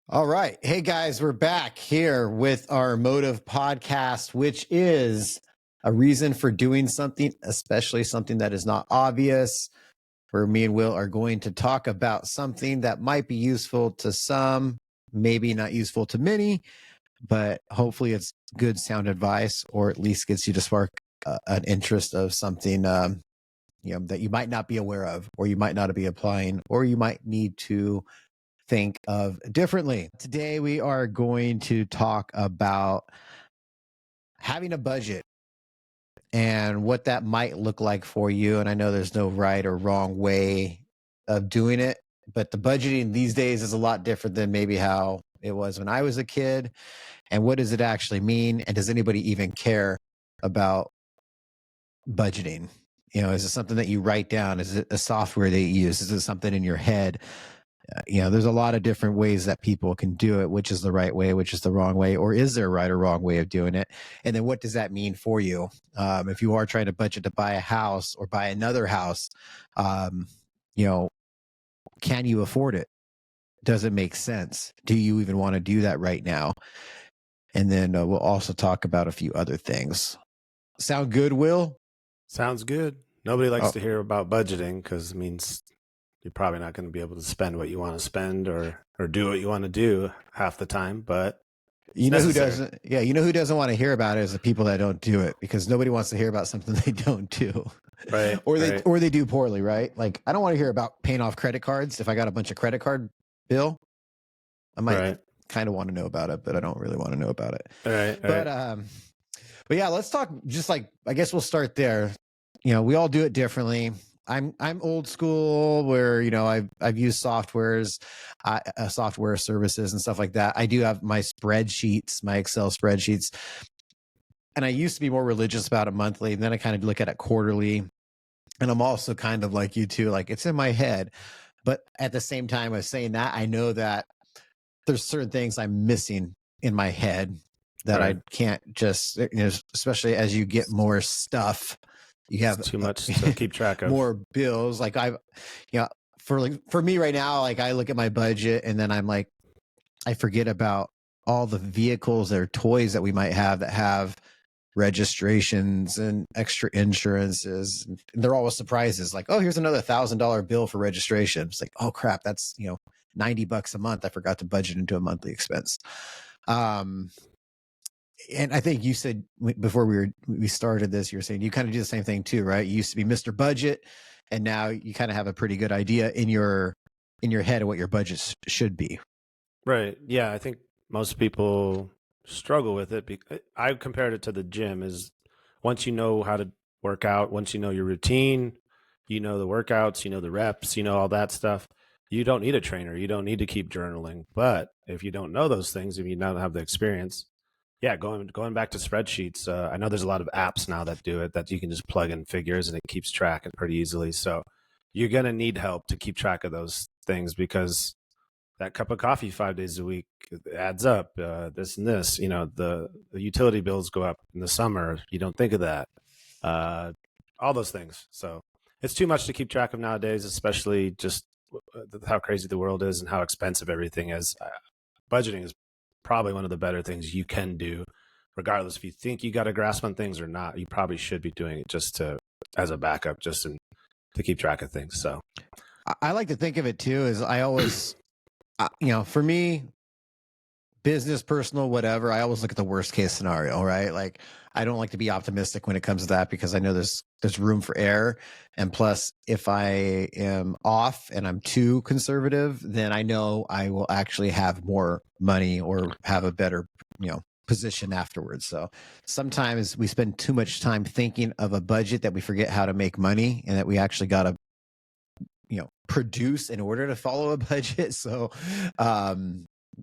All right. Hey guys, we're back here with our Motive podcast, which is a reason for doing something, especially something that is not obvious. Where me and Will are going to talk about something that might be useful to some, maybe not useful to many, but hopefully it's good sound advice, or at least gets you to spark an interest of something that you might not be aware of, or you might not be applying, or you might need to think of differently. Today, we are going to talk about having a budget and what that might look like for you. And I know there's no right or wrong way of doing it, but the budgeting these days is a lot different than maybe how it was when I was a kid. And what does it actually mean? And does anybody even care about budgeting? Is it something that you write down? Is it a software that you use? Is it something in your head? There's a lot of different ways that people can do it. Which is the right way, which is the wrong way, or is there a right or wrong way of doing it? And then what does that mean for you? If you are trying to budget to buy a house or buy another house, can you afford it? Does it make sense? Do you even want to do that right now? And then we'll also talk about a few other things. Sound good, Will? Sounds good. Nobody likes to hear about budgeting because it means you're probably not going to be able to spend what you want to spend or do what you want to do half the time. But who doesn't? Yeah, who doesn't want to hear about it is the people that don't do it, because nobody wants to hear about something they don't do, right? or they do poorly, right? Like, I don't want to hear about paying off credit cards. If I got a bunch of credit card bill, I might kind of want to know about it, but I don't really want to know about it. Right. But yeah, let's talk. Just like, I guess we'll start there. We all do it differently. I'm old school, where I've used software services and stuff like that. I do have my spreadsheets, my Excel spreadsheets, and I used to be more religious about it monthly, and then I kind of look at it quarterly. And I'm also kind of like you too, like, it's in my head, but at the same time as saying that, I know that there's certain things I'm missing in my head that I can't just, especially as you get more stuff. You have too much to keep track of. More bills. Like, for me right now, like, I look at my budget and then I'm like, I forget about all the vehicles or toys that we might have that have registrations and extra insurances. And they're always surprises. Like, oh, here's another $1,000 bill for registration. It's like, oh crap, that's $90 a month. I forgot to budget into a monthly expense. And I think you said before we started this, you were saying you kind of do the same thing too, right? You used to be Mr. Budget, and now you kind of have a pretty good idea in your head of what your budget should be. Right. Yeah, I think most people struggle with it. I compared it to the gym. Is once you know how to work out, once you know your routine, the workouts, the reps, all that stuff, you don't need a trainer. You don't need to keep journaling. But if you don't know those things, if you don't have the experience, going back to spreadsheets, I know there's a lot of apps now that do it, that you can just plug in figures and it keeps track of pretty easily. So you're going to need help to keep track of those things, because that cup of coffee 5 days a week adds up. This and this, the utility bills go up in the summer. You don't think of that. All those things. So it's too much to keep track of nowadays, especially just how crazy the world is and how expensive everything is. Budgeting is probably one of the better things you can do, regardless if you think you got a grasp on things or not. You probably should be doing it just as a backup, just to keep track of things. So I like to think of it too as, I always, for me, business, personal, whatever, I always look at the worst case scenario, right? Like, I don't like to be optimistic when it comes to that, because I know there's room for error. And plus, if I am off and I'm too conservative, then I know I will actually have more money or have a better, position afterwards. So sometimes we spend too much time thinking of a budget that we forget how to make money, and that we actually got to, produce in order to follow a budget. So,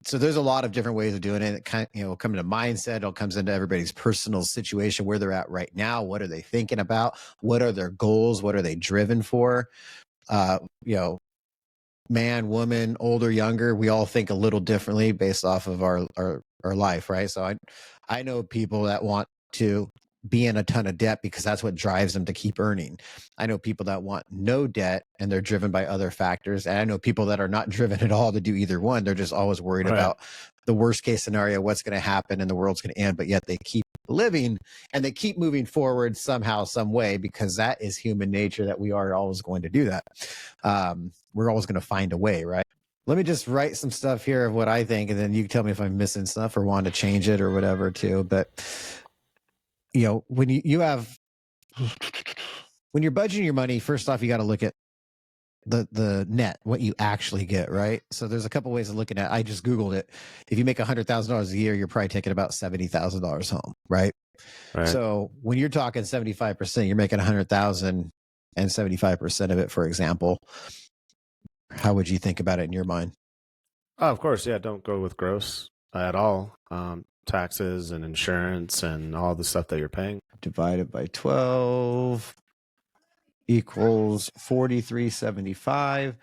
so there's a lot of different ways of doing it. It kind of, come into mindset. It all comes into everybody's personal situation, where they're at right now. What are they thinking about? What are their goals? What are they driven for? Man, woman, older, younger, we all think a little differently based off of our life, right? So I know people that want to be in a ton of debt because that's what drives them to keep earning. I know people that want no debt and they're driven by other factors. And I know people that are not driven at all to do either one. They're just always worried Right. about the worst case scenario, what's going to happen and the world's going to end, but yet they keep living and they keep moving forward somehow, some way, because that is human nature, that we are always going to do that. We're always going to find a way, right? Let me just write some stuff here of what I think, and then you can tell me if I'm missing stuff or want to change it or whatever too. But when you have, when you're budgeting your money, first off, you got to look at the net, what you actually get, right? So there's a couple ways of looking at it. I just Googled it. If you make $100,000 a year, you're probably taking about $70,000 home, right? So when you're talking 75%, you're making 100,000 and 75% of it, for example. How would you think about it in your mind? Oh, of course. Yeah. Don't go with gross at all. Taxes and insurance and all the stuff that you're paying. Divided by 12 equals 43.75.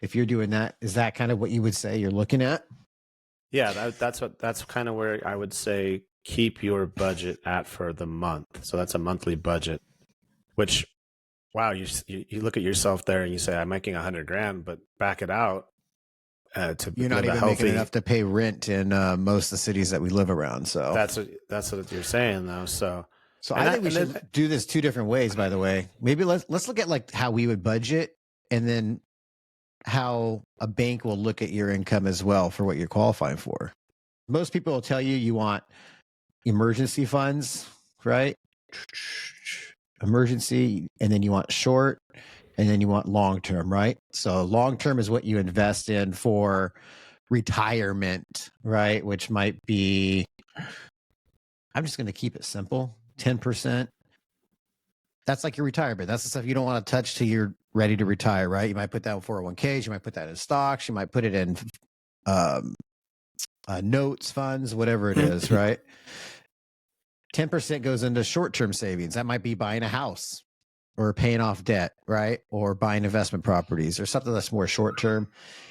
If you're doing that, is that kind of what you would say you're looking at? Yeah, that's kind of where I would say keep your budget at for the month. So that's a monthly budget, which, wow, you look at yourself there and you say, I'm making $100,000, but back it out. You're not even making enough to pay rent in most of the cities that we live around. So that's what you're saying, though. So I think we should do this two different ways. By the way, maybe let's look at like how we would budget, and then how a bank will look at your income as well for what you're qualifying for. Most people will tell you want emergency funds, right? Emergency, and then you want short, and then you want long-term, right? So long-term is what you invest in for retirement, right? Which might be, I'm just going to keep it simple, 10%. That's like your retirement. That's the stuff you don't want to touch till you're ready to retire, right? You might put that in 401ks. You might put that in stocks. You might put it in notes, funds, whatever it is, right? 10% goes into short-term savings. That might be buying a house or paying off debt, right? Or buying investment properties or something that's more short-term.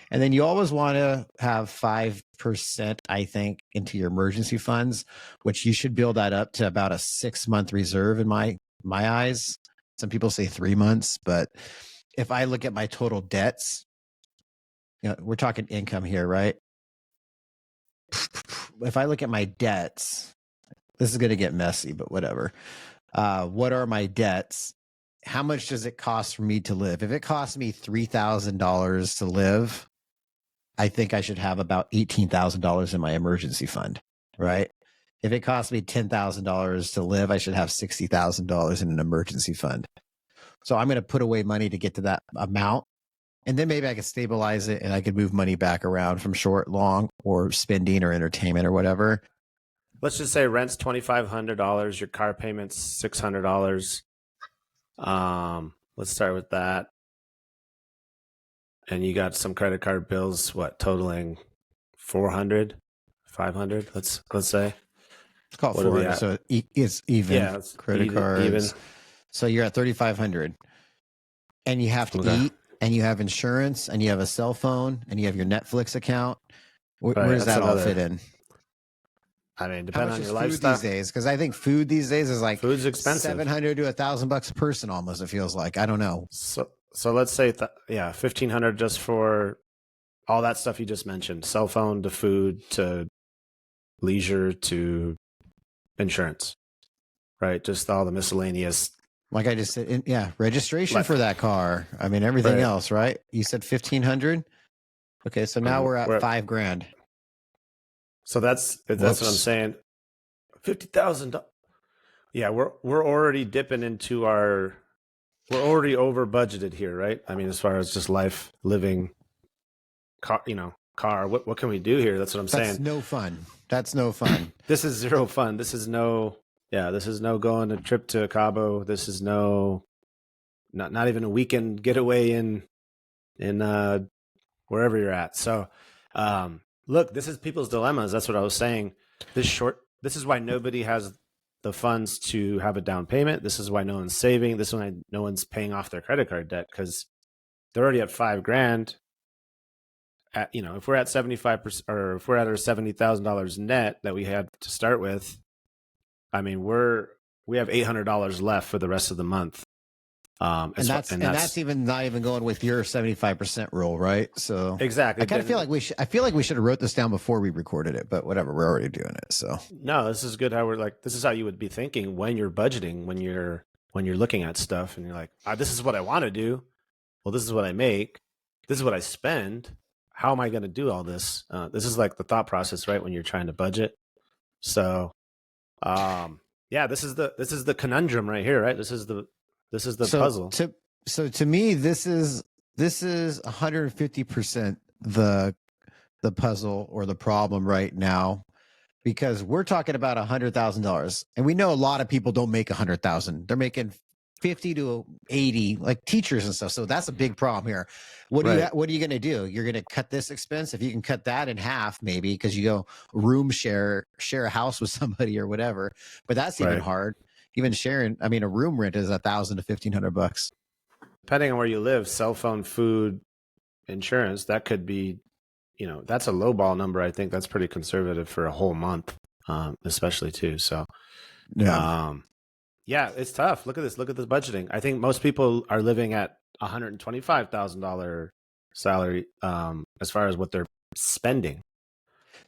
And then you always want to have 5%, I think, into your emergency funds, which you should build that up to about a 6-month reserve in my eyes. Some people say 3 months, but if I look at my total debts, we're talking income here, right? If I look at my debts, this is going to get messy, but whatever. What are my debts? How much does it cost for me to live? If it costs me $3,000 to live, I think I should have about $18,000 in my emergency fund, right? If it costs me $10,000 to live, I should have $60,000 in an emergency fund. So I'm going to put away money to get to that amount. And then maybe I could stabilize it and I could move money back around from short, long, or spending or entertainment or whatever. Let's just say rent's $2,500. Your car payment's $600. Let's start with that. And you got some credit card bills, totaling 400, 500, let's say. It's called 400, so it's even. Yeah, it's credit cards. Even. So you're at 3,500, and you have to eat, and you have insurance, and you have a cell phone, and you have your Netflix account. Where does that all fit in? I mean, depending on your lifestyle these days, because I think food these days is like food's expensive, $700 to $1,000 a person, almost. It feels like, I don't know. So let's say $1,500 just for all that stuff you just mentioned: cell phone to food to leisure to insurance, right? Just all the miscellaneous. Like I just said, registration for that car. I mean, everything else, right? You said 1,500. Okay, so now we're at $5,000. So that's what I'm saying. $50,000. Yeah, we're already dipping into we're already over budgeted here, right? I mean, as far as just life, living, car. What can we do here? That's what I'm saying. That's no fun. That's no fun. This is zero fun. This is no going a trip to Cabo. This is not even a weekend getaway in wherever you're at. So, look, this is people's dilemmas. That's what I was saying. This is why nobody has the funds to have a down payment. This is why no one's saving. This is why no one's paying off their credit card debt, because they're already at $5,000. If we're at 75%, or if we're at our $70,000 net that we had to start with, I mean, we're we have $800 left for the rest of the month. And that's even not even going with your 75% rule, right? So exactly. I kind of feel like we should have wrote this down before we recorded it, but whatever, we're already doing it. So no, this is good. This is how you would be thinking when you're budgeting, when you're looking at stuff and you're like, this is what I want to do. Well, this is what I make. This is what I spend. How am I going to do all this? This is like the thought process, right? When you're trying to budget. So, yeah, this is the conundrum right here, right? This is the puzzle. So to me, this is 150% the puzzle or the problem right now, because we're talking about $100,000, and we know a lot of people don't make 100,000. They're making 50 to 80, like teachers and stuff. So that's a big problem here. What are you going to do? You're going to cut this expense. If you can cut that in half, maybe, because you go room share a house with somebody or whatever, but that's even hard. Even sharing, I mean, a room rent is $1,000 to $1,500. Depending on where you live, cell phone, food, insurance, that could be, that's a low ball number. I think that's pretty conservative for a whole month, especially too. So, yeah, it's tough. Look at this budgeting. I think most people are living at $125,000 salary, as far as what they're spending.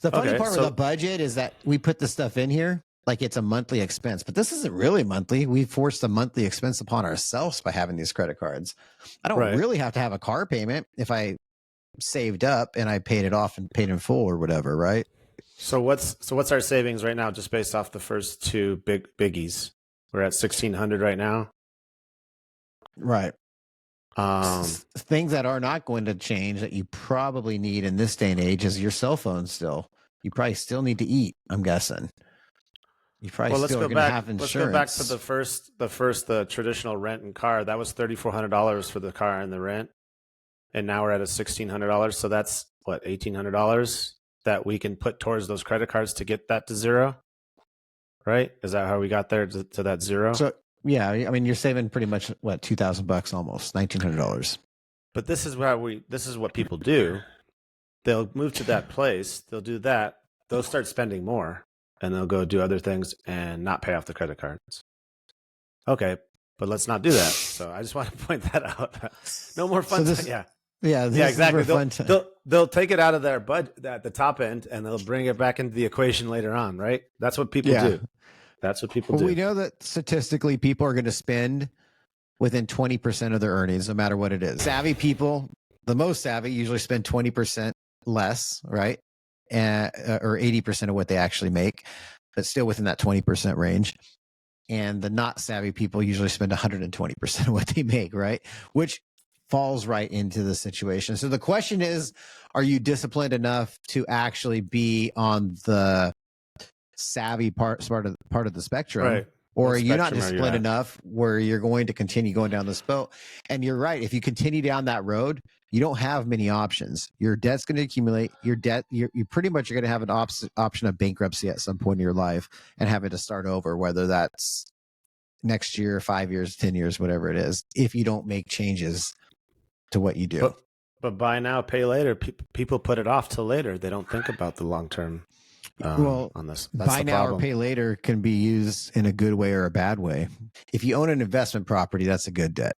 The funny part with the budget is that we put the stuff in here like it's a monthly expense, but this isn't really monthly. We forced a monthly expense upon ourselves by having these credit cards. I don't really have to have a car payment if I saved up and I paid it off and paid in full or whatever, right? So what's our savings right now, just based off the first two biggies? We're at 1,600 right now. Right. Things that are not going to change that you probably need in this day and age is your cell phone still. You probably still need to eat, I'm guessing. You probably still going to have insurance. Let's go back to the first traditional rent and car. That was $3,400 for the car and the rent. And now we're at $1,600. So that's what, $1,800 that we can put towards those credit cards to get that to zero. Right? Is that how we got there to that zero? So yeah, I mean, you're saving pretty much what, $2,000 almost, $1,900. But this is what people do. They'll move to that place. They'll do that. They'll start spending more, and they'll go do other things and not pay off the credit cards. Okay, but let's not do that. So I just want to point that out. No more fun. Yeah, exactly. They'll take it out of their budget at the top end, and they'll bring it back into the equation later on, right? That's what people do. That's what people do. We know that statistically, people are going to spend within 20% of their earnings, no matter what it is. Savvy people, the most savvy, usually spend 20% less, right? Or 80% of what they actually make, but still within that 20% range. And the not savvy people usually spend 120% of what they make, right? Which falls right into the situation. So the question is, are you disciplined enough to actually be on the savvy part of the spectrum? Right. Or are you not disciplined enough where you're going to continue going down this boat? And you're right. If you continue down that road, you don't have many options. Your debt's going to accumulate. Your debt, you pretty much are going to have an option of bankruptcy at some point in your life and having to start over, whether that's next year, 5 years, 10 years, whatever it is, if you don't make changes to what you do. But buy now, pay later. People put it off till later. They don't think about the long term. On this, buy now or pay later can be used in a good way or a bad way. If you own an investment property, that's a good debt.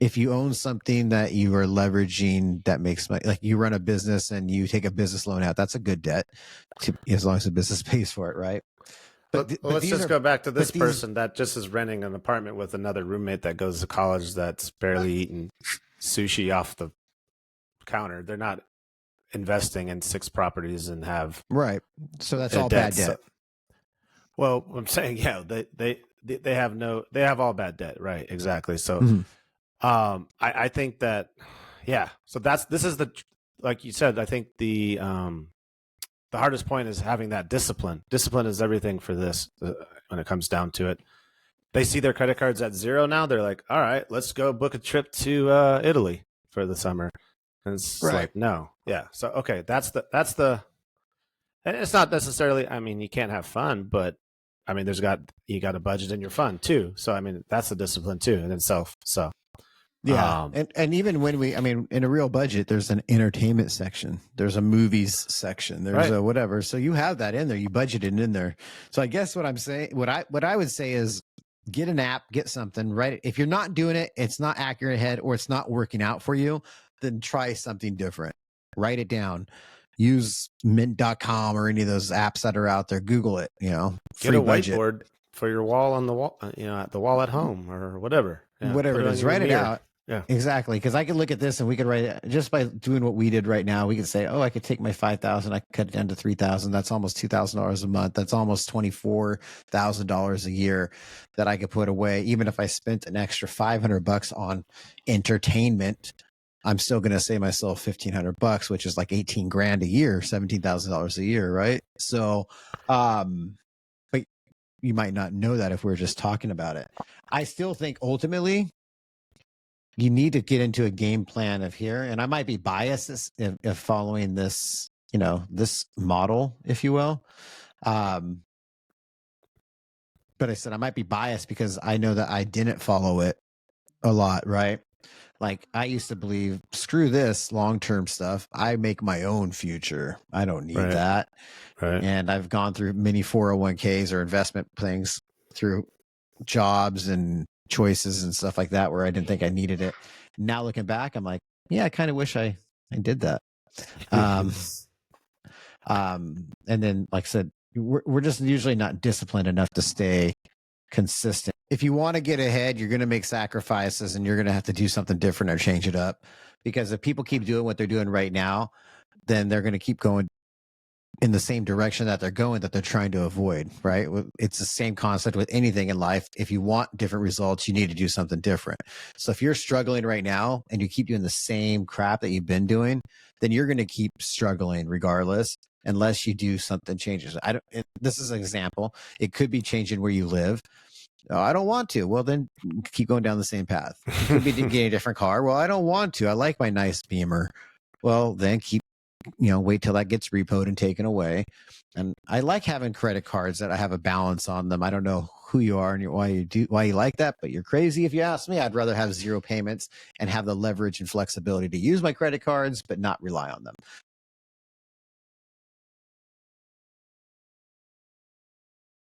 If you own something that you are leveraging that makes money, like you run a business and you take a business loan out, that's a good debt, as long as the business pays for it, right? But let's just go back to this person that just is renting an apartment with another roommate that goes to college that's barely eating sushi off the counter. They're not investing in 6 properties and have so that's all bad debt. Well, I'm saying they have all bad debt, right? Exactly. So I think that so this is like you said, I think the hardest point is having that discipline. Discipline is everything for this when it comes down to it. They see their credit cards at zero now, they're like, all right, let's go book a trip to Italy for the summer. And it's like, no. Yeah. So, okay. That's the, and it's not necessarily, I mean, you can't have fun, but I mean, you got a budget in your fun too. So, I mean, that's the discipline too in itself. So, yeah. And even when in a real budget, there's an entertainment section, there's a movies section, there's a whatever. So you have that in there, you budgeted in there. So I guess what I'm saying, what I would say is get an app, get something, right? If you're not doing it, it's not accurate ahead, or it's not working out for you, then try something different. Write it down. Use mint.com or any of those apps that are out there. Google it, Get a budget. whiteboard for your wall on the wall, at the wall at home or whatever. Yeah, whatever it is, write it out. Yeah, exactly. Because I could look at this and we could write it just by doing what we did right now. We could say, oh, I could take my 5,000, I could cut it down to 3,000. That's almost $2,000 a month. That's almost $24,000 a year that I could put away. Even if I spent an extra $500 on entertainment, I'm still going to save myself $1,500, which is like 18 grand a year, $17,000 a year, right? So, but you might not know that if we're just talking about it. I still think ultimately you need to get into a game plan of here, and I might be biased if following this, this model, if you will. But I said I might be biased because I know that I didn't follow it a lot, right? Like I used to believe, screw this long-term stuff. I make my own future. I don't need that. Right. And I've gone through many 401ks or investment things through jobs and choices and stuff like that where I didn't think I needed it. Now looking back, I'm like, yeah, I kind of wish I did that. And then, like I said, we're just usually not disciplined enough to stay consistent. If you want to get ahead, you're going to make sacrifices and you're going to have to do something different or change it up. Because if people keep doing what they're doing right now, then they're going to keep going in the same direction that they're going, that they're trying to avoid, right? It's the same concept with anything in life. If you want different results, you need to do something different. So if you're struggling right now and you keep doing the same crap that you've been doing, then you're going to keep struggling regardless, unless you do something changes. This is an example. It could be changing where you live. Oh, I don't want to. Well, then keep going down the same path. It could be getting a different car. Well, I don't want to. I like my nice Beamer. Well, then wait till that gets repoed and taken away. And I like having credit cards that I have a balance on them. I don't know who you are and why you like that, but you're crazy if you ask me. I'd rather have zero payments and have the leverage and flexibility to use my credit cards, but not rely on them.